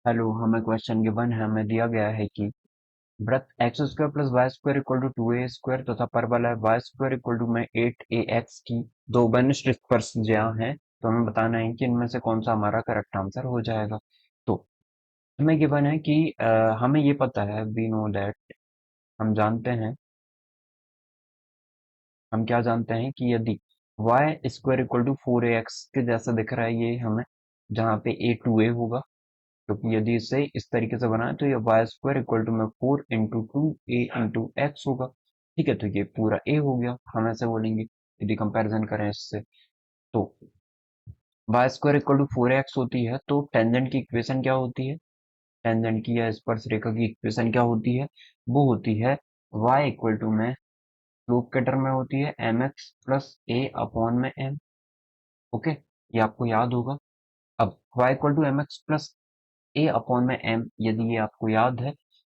Hello, हमें question given है। हमें दिया गया है कि वृत्त x square plus y square equal to 2a square तथा परवलय वाई स्क्वायर इक्वल टू में 8ax की दो घनिष्ठ स्पर्शज्यां हैं। तो हमें बताना है कि इनमें से कौन सा हमारा करेक्ट आंसर हो जाएगा। तो हमें गिवन है कि हमें ये पता है, वी नो दैट, हम जानते हैं, हम क्या जानते हैं कि यदि Y square equal to 4ax के जैसा दिख रहा है ये हमें, जहाँ पे a 2a होगा, क्योंकि यदि इसे इस तरीके से बनाए तो ये वाई स्क्वायर इक्वल टू में 4 इंटू 2a इंटू एक्स होगा। ठीक है, तो ये पूरा a हो गया। हम ऐसे बोलेंगे यदि कंपैरिजन करें इससे, तो Y square equal to 4x होती है, तो टेंजेंट की इक्वेशन क्या होती है, टेंजेंट की या स्पर्श रेखा की इक्वेशन क्या होती है, वो होती है y इक्वल टू में स्लोप के टर्म में होती है mx प्लस a अपॉन में m। ओके, ये आपको याद होगा। अब y equal to m x plus a upon में एम, यदि ये आपको याद है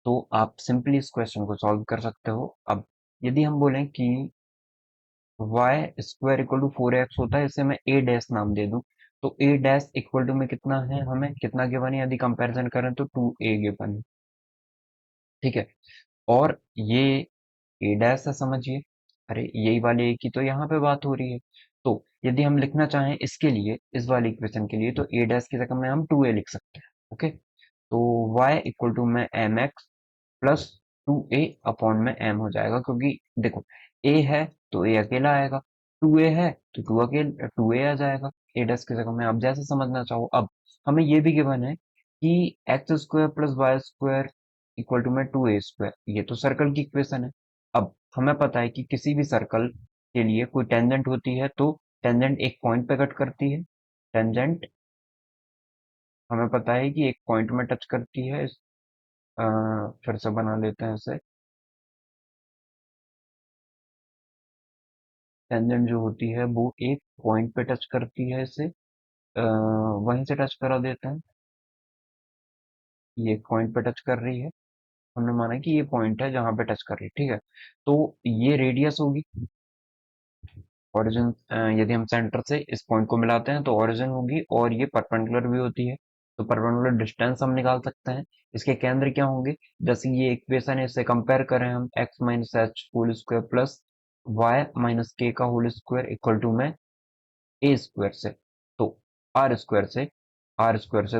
तो आप सिंपली इस क्वेश्चन को सॉल्व कर सकते हो। अब यदि हम बोलें कि Y square equal to 4x होता है, इसे मैं ए डैश नाम दे दूं, तो ए डैश इक्वल टू में कितना है, हमें कितना गिवन है, यदि कंपैरिजन करें तो 2a गिवन है। ठीक है, और ये ए डैश है, समझिए। अरे यही वाले ए की तो यहाँ पे बात हो रही है। तो यदि हम लिखना चाहें इसके लिए, इस वाली इक्वेशन के लिए, तो ए डैश की जगह में हम 2a लिख सकते हैं। ओके, तो y इक्वल टू में m x plus 2a upon में m हो जाएगा, क्योंकि देखो a है तो a अकेला आएगा, 2a है तो 2a आ जाएगा। a डैश की जगह में आप जैसे समझना चाहो। अब हमें ये भी गिवन है कि x square plus y square equal to में 2a स्क्वायर, ये तो सर्कल की इक्वेशन है। अब हमें पता है कि किसी भी सर्कल के लिए कोई टेंजेंट होती है, तो टेंजेंट एक पॉइंट पे कट करती है। टेंजेंट हमें पता है कि एक पॉइंट में टच करती है। अ, फिर से बना लेते हैं इसे। टेंजेंट जो होती है वो एक पॉइंट पे टच करती है इसे, वहीं से टच करा देते हैं। ये एक पॉइंट पे टच कर रही है, हमने माना कि ये पॉइंट है जहां पे टच कर रही है। ठीक है, तो ये रेडियस होगी। ओरिजिन, यदि हम सेंटर से इस पॉइंट को मिलाते हैं तो ओरिजिन होगी, और ये परपेंडिकुलर भी होती है, तो परपेंडिकुलर डिस्टेंस हम निकाल सकते हैं। इसके केंद्र क्या होंगे, जैसे ये इक्वेशन है, इससे कंपेयर करें हम, x minus h whole square plus y minus k का होल स्क्वायर इक्वल टू में ए स्क्वायर से, तो आर स्क्वायर से,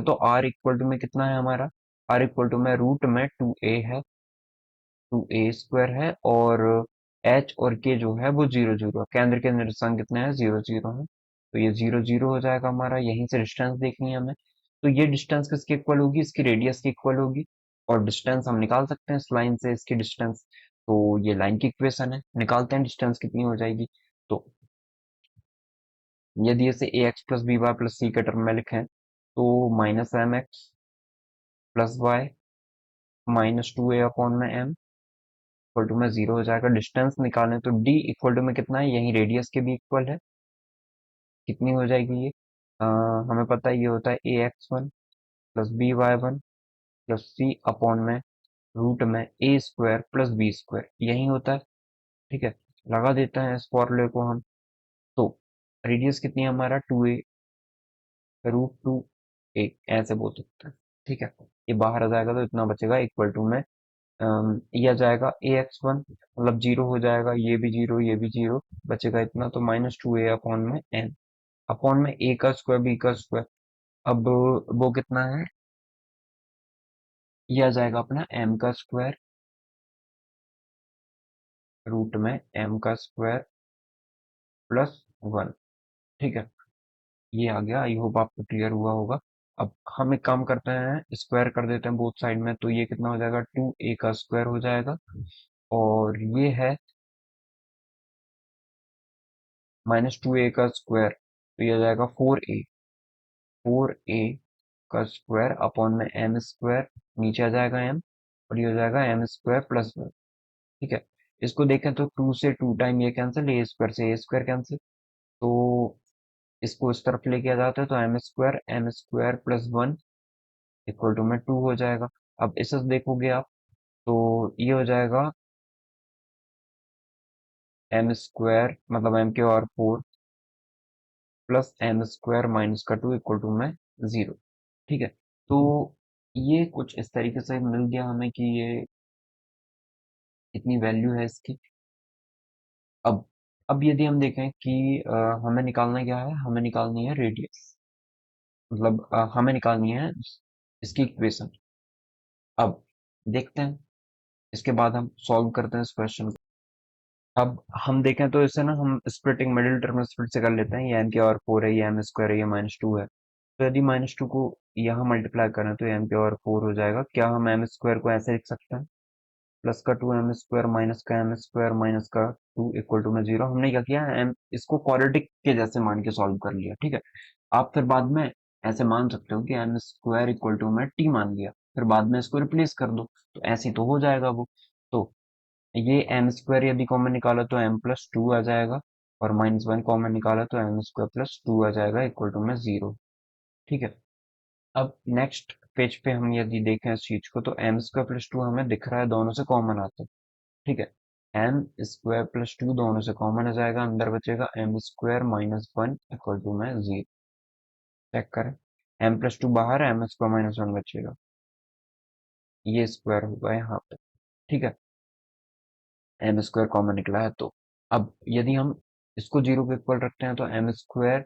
तो आर इक्वल टू में कितना है हमारा, आर इक्वल टू में रूट में 2a है, 2a स्क्वायर है, और एच और के जो है वो 0 0 है, केंद्र के निर्देशांक कितने हैं, 0 0 है, तो ये 0 0 हो जाएगा हमारा। यहीं से डिस्टेंस देखनी है हमें, तो ये डिस्टेंस किसकी इक्वल होगी, इसकी रेडियस की इक्वल होगी, और डिस्टेंस हम निकाल सकते हैं इस लाइन से, इसकी डिस्टेंस। तो ये लाइन की इक्वेशन है, निकालते हैं डिस्टेंस कितनी हो जाएगी। तो यदि इसे a x plus b y plus c के टर्म में लिखें, तो minus m x plus y minus 2a upon में m इक्वल टू में 0 हो जाएगा। डिस्टेंस निकालें तो d इक्वल टू में कितना है, यही रेडियस के भी इक्वल है, कितनी हो जाएगी ये, हमें पता है ये होता है ax1 plus by1 plus c upon में रूट में a square plus b square, यही होता है। ठीक है, लगा देते हैं इस फॉर्मूले को हम। तो रेडियस कितनी है हमारा, 2a रूट 2a, ऐसे बोल सकते हैं। ठीक है, ये बाहर आ जाएगा तो इतना बचेगा इक्वल टू में, ये आ जाएगा ax1, मतलब 0 हो जाएगा, ये भी 0, ये भी 0, बचेगा इतना, तो माइनस 2a अपॉन में n अपॉन में a का स्क्वायर b का स्क्वायर। अब वो कितना है, ये आ जाएगा अपना m का स्क्वायर रूट में m का स्क्वायर प्लस 1। ठीक है, ये आ गया, आई होप आपको क्लियर हुआ होगा। अब हम एक काम करते हैं, स्क्वायर कर देते हैं बोथ साइड में, तो ये कितना हो जाएगा, 2a का स्क्वायर हो जाएगा, और ये है माइनस 2a का स्क्वायर, तो ये आ जाएगा 4a का स्क्वायर अपॉन में एम स्क्वायर, नीचे आ जाएगा m, और ये हो जाएगा एम स्क्वायर प्लस 1। ठीक है, इसको देखें तो 2 से 2 टाइम ये कैंसिल, ए स्क्वायर से ए स्क्वायर कैंसिल, तो इसको इस तरफ लेके आ जाते हैं, तो m square plus 1 equal to में 2 हो जाएगा। अब इसे देखोगे आप, तो ये हो जाएगा एम स्क्वायर मतलब एम के और 4 प्लस एम स्क्वायर माइनस का 2 इक्वल टू में 0। ठीक है, तो ये कुछ इस तरीके से मिल गया हमें कि ये इतनी वैल्यू है इसकी। अब अब यदि हम देखें कि हमें निकालना क्या है, हमें निकालनी है रेडियस, मतलब हमें निकालनी है इसकी इक्वेशन। अब देखते हैं, इसके बाद हम सॉल्व करते हैं इस क्वेश्चन को। अब हम देखें तो इसे ना हम स्प्लिटिंग मिडिल टर्म में स्प्लिट से कर लेते हैं। ये एम के और 4 है, ये एम स्क्वायर है, ये -2 है। तो यदि -2 को यहाँ मल्टीप्लाई करें तो एम के और 4 हो जाएगा। क्या हम एम स्क्वायर को ऐसे लिख सकते हैं, प्लस का 2m स्क्वायर माइनस का एम स्क्वायर माइनस का 2 इक्वल टू में 0। हमने क्या किया, एम इसको क्वाड्रेटिक के जैसे मान के सॉल्व कर लिया, ठीक है। आप फिर बाद में ऐसे मान सकते हो कि एम स्क्वायर इक्वल टू में टी मान लिया, फिर बाद में इसको रिप्लेस कर दो, तो ऐसे तो हो जाएगा वो। तो ये एम स्क्वायर यदि कॉमन निकाला तो m+2 आ जाएगा, और -1 कॉमन निकाला तो एम स्क्वायर प्लस 2 आ जाएगा इक्वल टू में 0, ठीक है। अब नेक्स्ट पेज पे हम यदि देखें इस चीज को, तो एम स्क्वायर प्लस 2 हमें दिख रहा है, दोनों से कॉमन आता है, ठीक है। एम स्क्वायर प्लस 2 दोनों से कॉमन आ जाएगा, अंदर बचेगा एम स्क्वायर -1 इक्वल टू में 0। चेक करें, m+2 बाहर है, एम स्क्वायर -1 बचेगा, ये स्क्वायर होगा यहाँ पे, ठीक है। एम स्क्वायर कॉमन निकला है तो अब यदि हम इसको 0 के इक्वल रखते हैं तो m square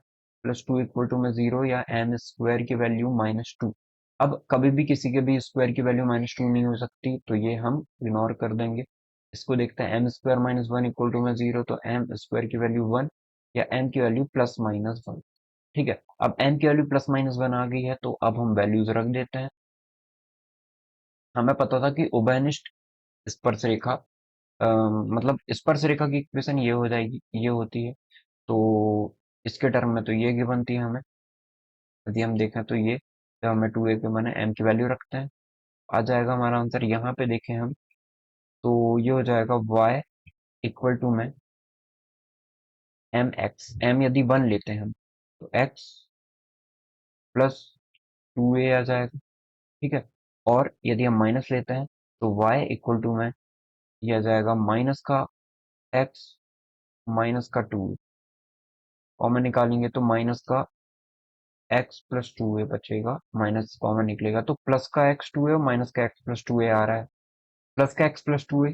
plus 2 equal to में 0, या एम स्क्वायर की वैल्यू -2। अब कभी भी किसी के भी स्क्वायर की वैल्यू -2 नहीं हो सकती, तो ये हम इग्नोर कर देंगे। इसको देखते हैं, एम स्क्वायर -1 इक्वल टू में 0, तो एम स्क्वायर की वैल्यू 1, या एम की वैल्यू +-1, ठीक है। अब एम की वैल्यू +-1 आ गई है, तो अब हम वैल्यूज रख देते हैं। हमें पता था कि उभयनिष्ठ स्पर्शरेखा, मतलब स्पर्शरेखा की इक्वेशन ये हो जाएगी, ये होती है। तो इसके टर्म में तो ये गिवन थी हमें। यदि हम देखें तो ये, जब हमें 2a के माने m की वैल्यू रखते हैं, आ जाएगा हमारा आंसर। यहाँ पे देखें हम, तो ये हो जाएगा y इक्वल टू में mx, m यदि 1 लेते हैं हम, तो x प्लस 2a आ जाएगा, ठीक है। और यदि हम माइनस लेते हैं तो y इक्वल टू में ये आ जाएगा माइनस का x माइनस का 2, कॉमन निकालेंगे तो माइनस का x प्लस 2a बचेगा, माइनस कॉमन निकलेगा तो प्लस का x 2a और माइनस का x प्लस 2a आ रहा है। प्लस का x plus 2a,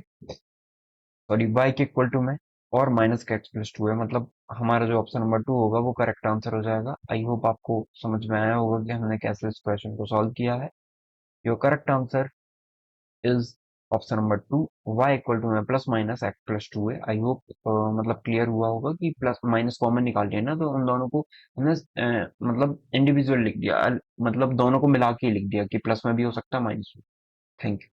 sorry, y के इक्वल टू में, और माइनस का x प्लस 2a, मतलब हमारा जो ऑप्शन नंबर 2 होगा वो करेक्ट आंसर हो जाएगा। आई होप आपको समझ में आया होगा कि हमने कैसे इस क्वेश्चन को सॉल्व किया है। Your correct answer is option number 2, y equal to में plus minus x plus 2a। I hope मतलब क्लियर हुआ होगा कि प्लस माइनस कॉमन निकाल लिया ना, तो उन दोनों को हमने मतलब इंडिविजुअल लिख दिया, मतलब दोनों को मिला के लिख दिया कि प्लस में भी हो सकता है, माइनस में। Thank you.